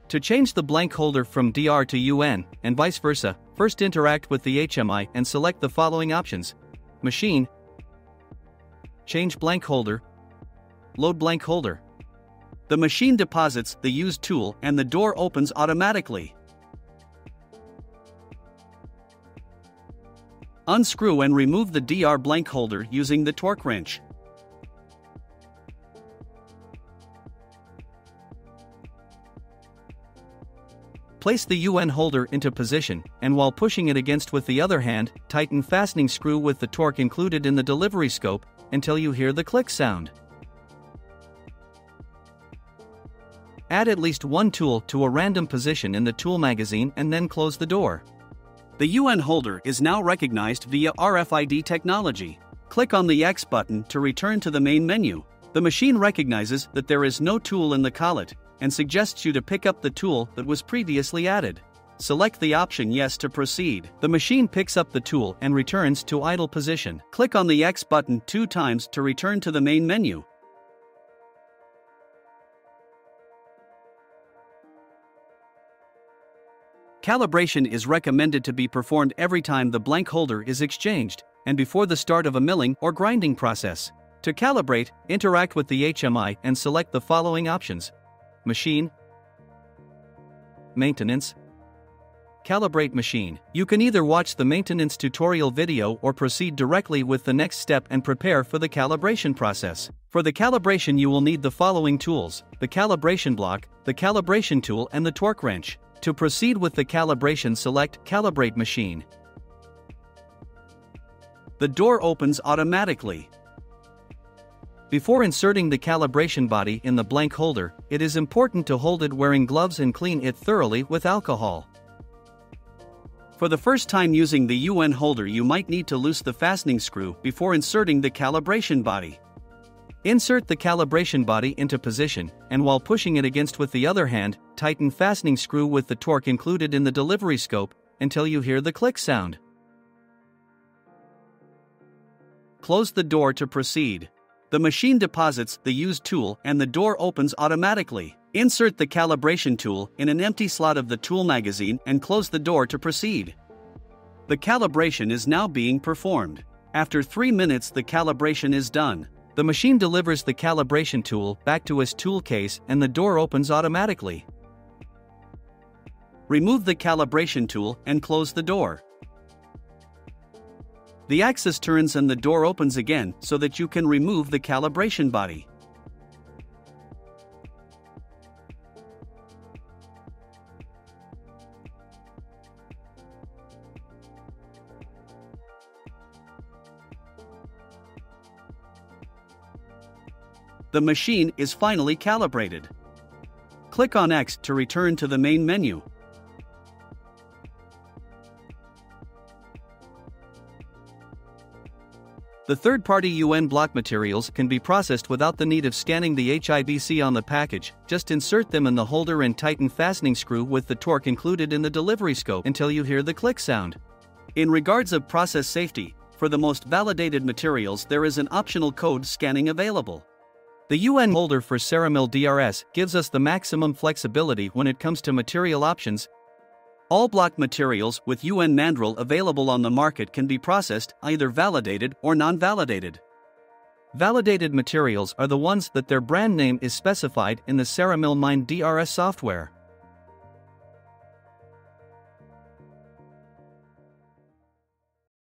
To change the blank holder from DR to UN, and vice versa, first interact with the HMI and select the following options: Machine, Change blank holder, Load blank holder. The machine deposits the used tool and the door opens automatically. Unscrew and remove the DR blank holder using the torque wrench. Place the UN holder into position, and while pushing it against with the other hand, tighten fastening screw with the torque included in the delivery scope until you hear the click sound. Add at least one tool to a random position in the tool magazine and then close the door. The UN holder is now recognized via RFID technology. Click on the X button to return to the main menu. The machine recognizes that there is no tool in the collet and suggests you to pick up the tool that was previously added. Select the option Yes to proceed. The machine picks up the tool and returns to idle position. Click on the X button 2 times to return to the main menu. Calibration is recommended to be performed every time the blank holder is exchanged, and before the start of a milling or grinding process. To calibrate, interact with the HMI and select the following options: Machine, Maintenance, Calibrate machine. You can either watch the maintenance tutorial video or proceed directly with the next step and prepare for the calibration process. For the calibration you will need the following tools: the calibration block, the calibration tool and the torque wrench. To proceed with the calibration, select Calibrate machine. The door opens automatically. Before inserting the calibration body in the blank holder, it is important to hold it wearing gloves and clean it thoroughly with alcohol. For the first time using the UN holder, you might need to loosen the fastening screw before inserting the calibration body. Insert the calibration body into position, and while pushing it against with the other hand, tighten fastening screw with the torque included in the delivery scope until you hear the click sound. Close the door to proceed. The machine deposits the used tool and the door opens automatically. Insert the calibration tool in an empty slot of the tool magazine and close the door to proceed. The calibration is now being performed. After 3 minutes, the calibration is done. The machine delivers the calibration tool back to its tool case and the door opens automatically. Remove the calibration tool and close the door. The axis turns and the door opens again so that you can remove the calibration body. The machine is finally calibrated. Click on X to return to the main menu. The third-party UN block materials can be processed without the need of scanning the HIBC on the package. Just insert them in the holder and tighten fastening screw with the torque included in the delivery scope until you hear the click sound. In regards of process safety, for the most validated materials there is an optional code scanning available. The UN holder for Ceramill DRS gives us the maximum flexibility when it comes to material options. All block materials with UN mandrel available on the market can be processed, either validated or non-validated. Validated materials are the ones that their brand name is specified in the Ceramill Motion DRS software.